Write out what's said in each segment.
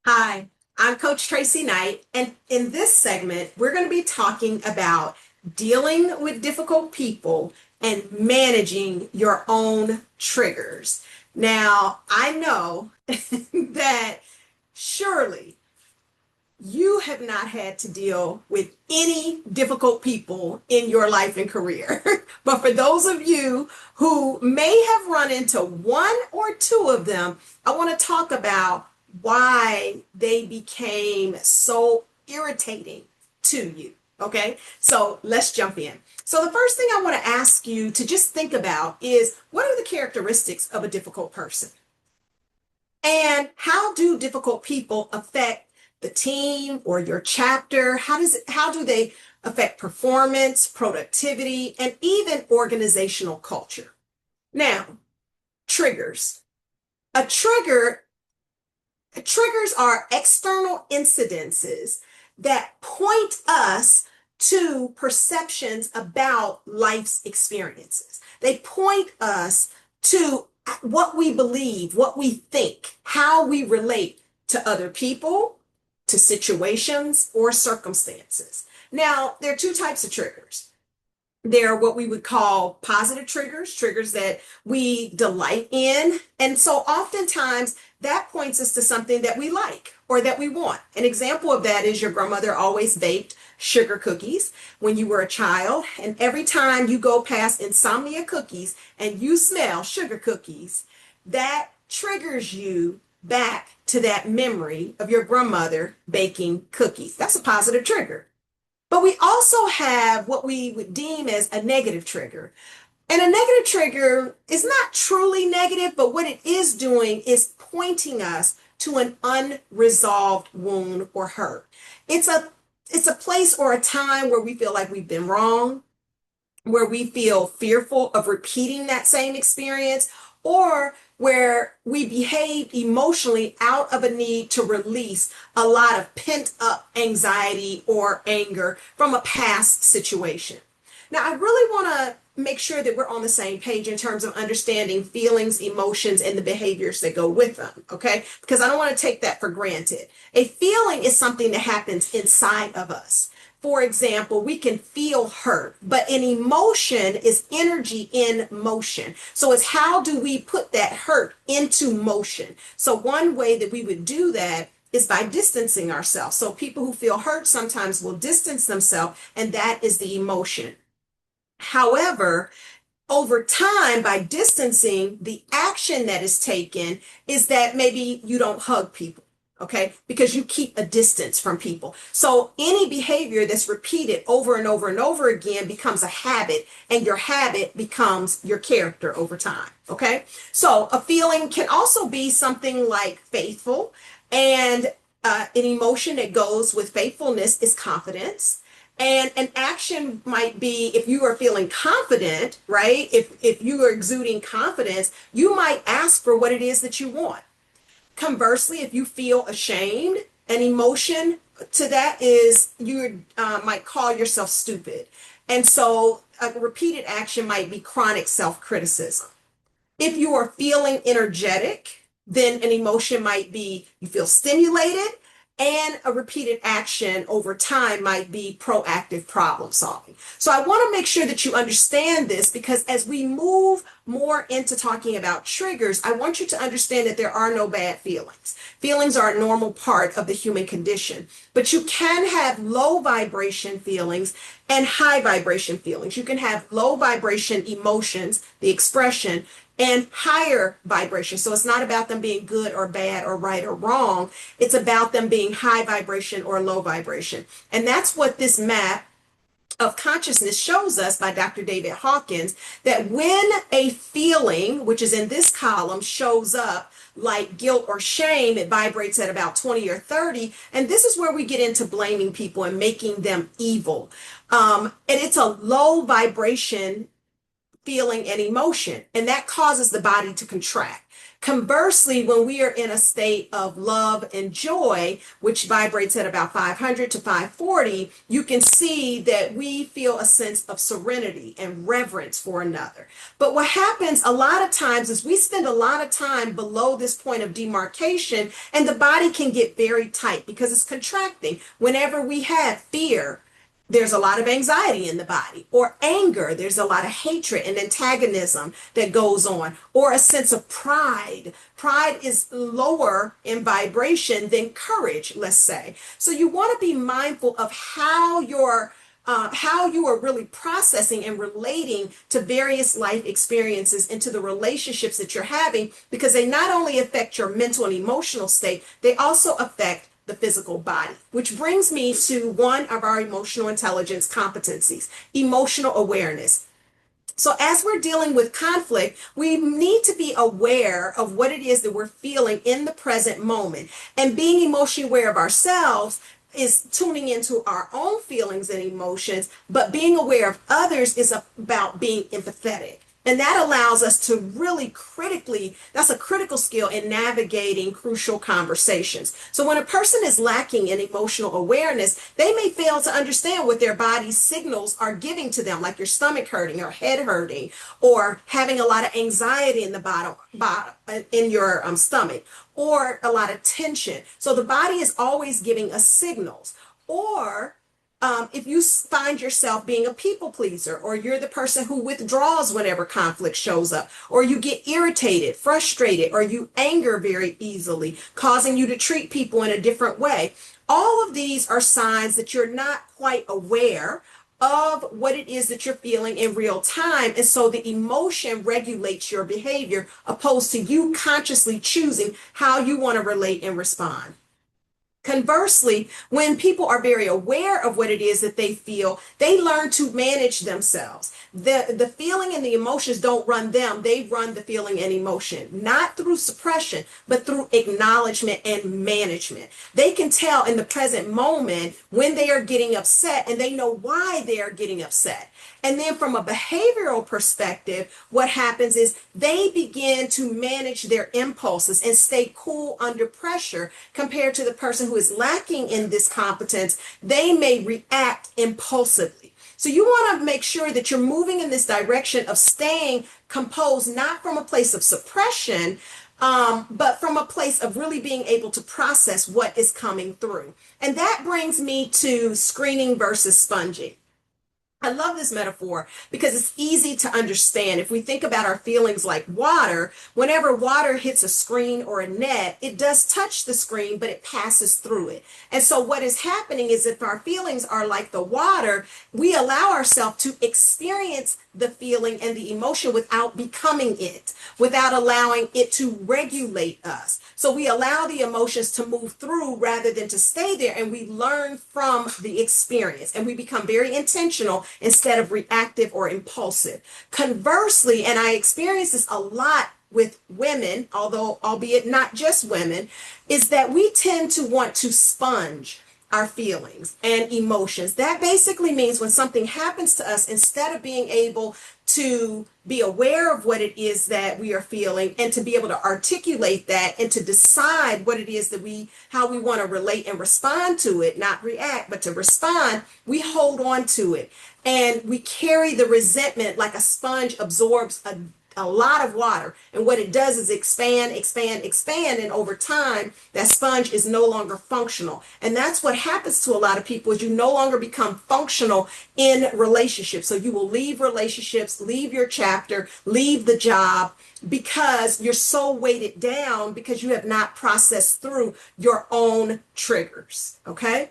Hi, I'm Coach Tracy Knight, and in this segment, we're going to be talking about dealing with difficult people and managing your own triggers. Now, I know that surely you have not had to deal with any difficult people in your life and career. But for those of you who may have run into one or two of them, I want to talk about why they became so irritating to you. Okay, so let's jump in. So, the first thing I want to ask you to just think about is what are the characteristics of a difficult person? And how do difficult people affect the team or your chapter? How do they affect performance, productivity, and even organizational culture? Now, triggers. A trigger Triggers are external incidences that point us to perceptions about life's experiences. They point us to what we believe, what we think, how we relate to other people, to situations, or circumstances. Now, there are two types of triggers. There are what we would call positive triggers, triggers that we delight in. And so oftentimes that points us to something that we like or that we want. An example of that is your grandmother always baked sugar cookies when you were a child. And every time you go past insomnia cookies and you smell sugar cookies, that triggers you back to that memory of your grandmother baking cookies. That's a positive trigger. But we also have what we would deem as a negative trigger. And a negative trigger is not truly negative, but what it is doing is pointing us to an unresolved wound or hurt. It's a it's a place or a time where we feel like we've been wrong, where we feel fearful of repeating that same experience, or where we behave emotionally out of a need to release a lot of pent up anxiety or anger from a past situation. Now, I really want to make sure that we're on the same page in terms of understanding feelings, emotions, and the behaviors that go with them, okay? Because I don't want to take that for granted. A feeling is something that happens inside of us. For example, we can feel hurt, but an emotion is energy in motion. So it's how do we put that hurt into motion? So one way that we would do that is by distancing ourselves. So people who feel hurt sometimes will distance themselves, and that is the emotion. However, over time, by distancing, the action that is taken is that maybe you don't hug people, okay? Because you keep a distance from people. So any behavior that's repeated over and over and over again becomes a habit, and your habit becomes your character over time, okay? So a feeling can also be something like faithful, and an emotion that goes with faithfulness is confidence. And an action might be if you are feeling confident, right? If you are exuding confidence, you might ask for what it is that you want. Conversely, if you feel ashamed, an emotion to that is you might call yourself stupid. And so a repeated action might be chronic self-criticism. If you are feeling energetic, then an emotion might be you feel stimulated, and a repeated action over time might be proactive problem solving. So I want to make sure that you understand this because as we move more into talking about triggers, I want you to understand that there are no bad feelings. Feelings are a normal part of the human condition, but you can have low vibration feelings and high vibration feelings. You can have low vibration emotions, the expression, and higher vibration. So it's not about them being good or bad or right or wrong. It's about them being high vibration or low vibration. And that's what this map of consciousness shows us by Dr. David Hawkins, that when a feeling, which is in this column, shows up like guilt or shame, it vibrates at about 20 or 30. And this is where we get into blaming people and making them evil. And it's a low vibration feeling and emotion, and that causes the body to contract. Conversely, when we are in a state of love and joy, which vibrates at about 500 to 540, you can see that we feel a sense of serenity and reverence for another. But what happens a lot of times is we spend a lot of time below this point of demarcation, and the body can get very tight because it's contracting. Whenever we have fear, there's a lot of anxiety in the body, or anger, there's a lot of hatred and antagonism that goes on, or a sense of pride. Pride is lower in vibration than courage, let's say. So you want to be mindful of how you are really processing and relating to various life experiences and to the relationships that you're having, because they not only affect your mental and emotional state, they also affect the physical body, which brings me to one of our emotional intelligence competencies, emotional awareness. So as we're dealing with conflict, we need to be aware of what it is that we're feeling in the present moment. And being emotionally aware of ourselves is tuning into our own feelings and emotions, but being aware of others is about being empathetic. And that allows us to really that's a critical skill in navigating crucial conversations. So when a person is lacking in emotional awareness, they may fail to understand what their body's signals are giving to them, like your stomach hurting or head hurting, or having a lot of anxiety in the bottom in your stomach, or a lot of tension. So the body is always giving us signals. Or if you find yourself being a people pleaser, or you're the person who withdraws whenever conflict shows up, or you get irritated, frustrated, or you anger very easily, causing you to treat people in a different way, all of these are signs that you're not quite aware of what it is that you're feeling in real time. And so the emotion regulates your behavior, opposed to you consciously choosing how you want to relate and respond. Conversely, when people are very aware of what it is that they feel, they learn to manage themselves. The feeling and the emotions don't run them, they run the feeling and emotion, not through suppression, but through acknowledgement and management. They can tell in the present moment when they are getting upset, and they know why they are getting upset. And then from a behavioral perspective, what happens is they begin to manage their impulses and stay cool under pressure, compared to the person who is lacking in this competence. They may react impulsively. So you want to make sure that you're moving in this direction of staying composed, not from a place of suppression, but from a place of really being able to process what is coming through. And that brings me to screening versus sponging. I love this metaphor because it's easy to understand. If we think about our feelings like water, whenever water hits a screen or a net, it does touch the screen, but it passes through it. And so what is happening is, if our feelings are like the water, we allow ourselves to experience the feeling and the emotion without becoming it, without allowing it to regulate us. So we allow the emotions to move through rather than to stay there, and we learn from the experience, and we become very intentional instead of reactive or impulsive. Conversely, and I experience this a lot with women, although albeit not just women, is that we tend to want to sponge our feelings and emotions. That basically means when something happens to us, instead of being able to be aware of what it is that we are feeling and to be able to articulate that and to decide what it is that how we want to relate and respond to it, not react, but to respond, we hold on to it. And we carry the resentment like a sponge absorbs a lot of water. And what it does is expand, expand, expand. And over time, that sponge is no longer functional. And that's what happens to a lot of people, is you no longer become functional in relationships. So you will leave relationships, leave your chapter, leave the job, because you're so weighted down because you have not processed through your own triggers. Okay?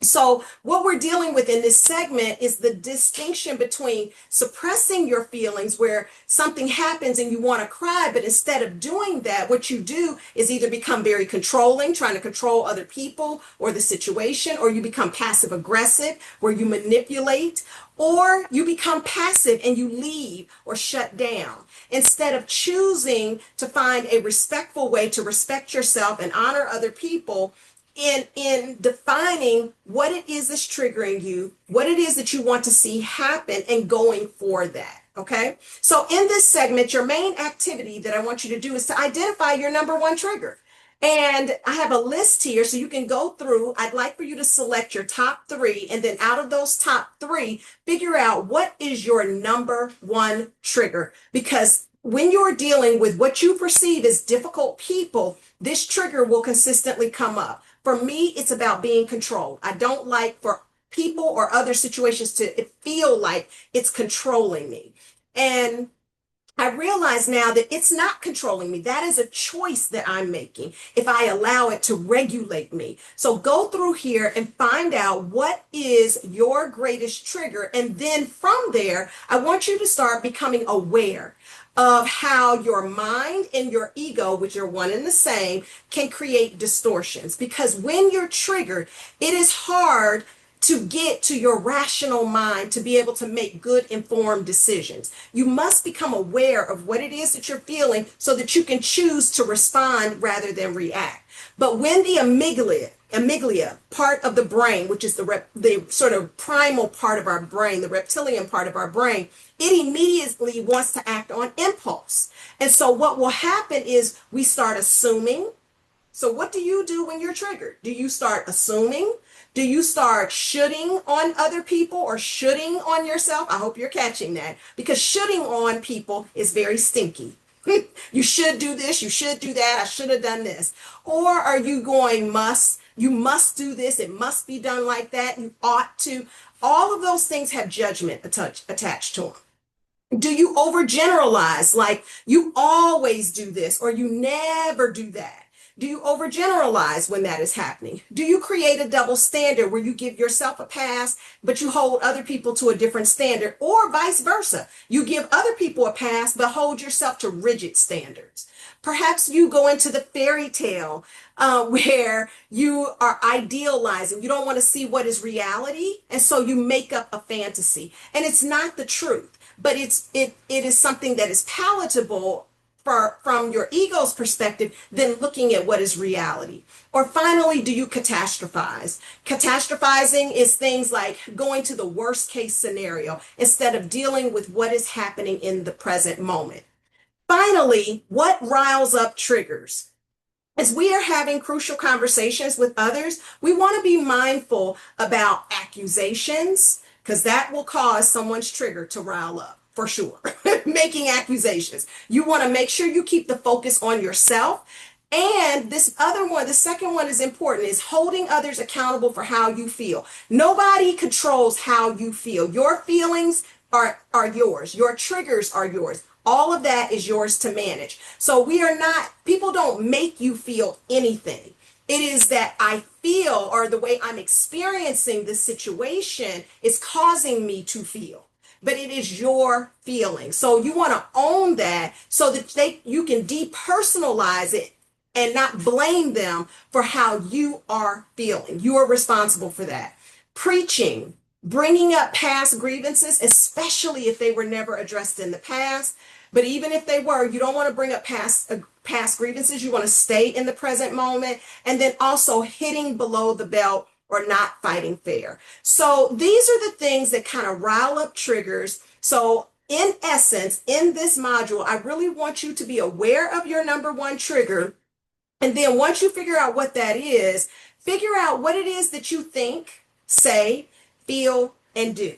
So what we're dealing with in this segment is the distinction between suppressing your feelings, where something happens and you want to cry, but instead of doing that, what you do is either become very controlling, trying to control other people or the situation, or you become passive aggressive, where you manipulate, or you become passive and you leave or shut down. Instead of choosing to find a respectful way to respect yourself and honor other people, in defining what it is that's triggering you, what it is that you want to see happen, and going for that. Okay, so in this segment, your main activity that I want you to do is to identify your number one trigger. And I have a list here so you can go through. I'd like for you to select your top three, and then out of those top three, figure out what is your number one trigger. Because when you're dealing with what you perceive as difficult people, this trigger will consistently come up. For me, it's about being controlled. I don't like for people or other situations to feel like it's controlling me. And I realize now that it's not controlling me. That is a choice that I'm making if I allow it to regulate me. So go through here and find out what is your greatest trigger. And then from there, I want you to start becoming aware of how your mind and your ego, which are one and the same, can create distortions. Because when you're triggered, it is hard to get to your rational mind to be able to make good informed decisions. You must become aware of what it is that you're feeling so that you can choose to respond rather than react. But when the amygdala part of the brain, which is the sort of primal part of our brain, the reptilian part of our brain, it immediately wants to act on impulse. And so what will happen is we start assuming. So what do you do when you're triggered? Do you start assuming? Do you start shoulding on other people or shoulding on yourself? I hope you're catching that, because shoulding on people is very stinky. You should do this, you should do that, I should have done this. Or are you going must? You must do this, it must be done like that, you ought to. All of those things have judgment attached to them. Do you overgeneralize, like you always do this or you never do that? Do you overgeneralize when that is happening? Do you create a double standard where you give yourself a pass, but you hold other people to a different standard, or vice versa? You give other people a pass, but hold yourself to rigid standards. Perhaps you go into the fairy tale where you are idealizing. You don't want to see what is reality, and so you make up a fantasy. And it's not the truth, but it is something that is palatable from your ego's perspective than looking at what is reality. Or finally, do you catastrophize? Catastrophizing is things like going to the worst case scenario instead of dealing with what is happening in the present moment. Finally, what riles up triggers? As we are having crucial conversations with others, we want to be mindful about accusations, because that will cause someone's trigger to rile up. For sure. Making accusations. You want to make sure you keep the focus on yourself. And this other one, the second one is important, is holding others accountable for how you feel. Nobody controls how you feel. Your feelings are yours. Your triggers are yours. All of that is yours to manage. So people don't make you feel anything. It is that I feel, or the way I'm experiencing this situation is causing me to feel. But it is your feeling. So you want to own that so that you can depersonalize it and not blame them for how you are feeling. You are responsible for that. Preaching, bringing up past grievances, especially if they were never addressed in the past. But even if they were, you don't want to bring up past grievances. You want to stay in the present moment. And then also hitting below the belt or not fighting fair. So these are the things that kind of rile up triggers. So in essence, in this module, I really want you to be aware of your number one trigger. And then once you figure out what that is, figure out what it is that you think, say, feel, and do.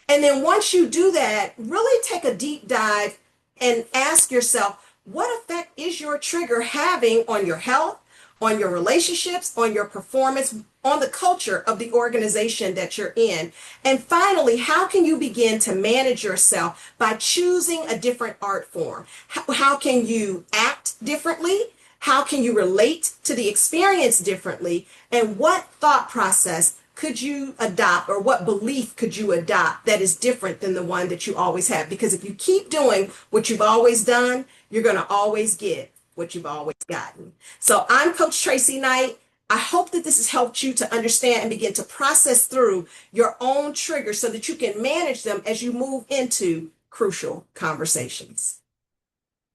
And then once you do that, really take a deep dive and ask yourself, what effect is your trigger having on your health, on your relationships, on your performance, on the culture of the organization that you're in? And finally, how can you begin to manage yourself by choosing a different art form? How can you act differently? How can you relate to the experience differently? And what thought process could you adopt, or what belief could you adopt that is different than the one that you always have? Because if you keep doing what you've always done, you're going to always get what you've always gotten. So I'm Coach Tracy Knight. I hope that this has helped you to understand and begin to process through your own triggers so that you can manage them as you move into crucial conversations.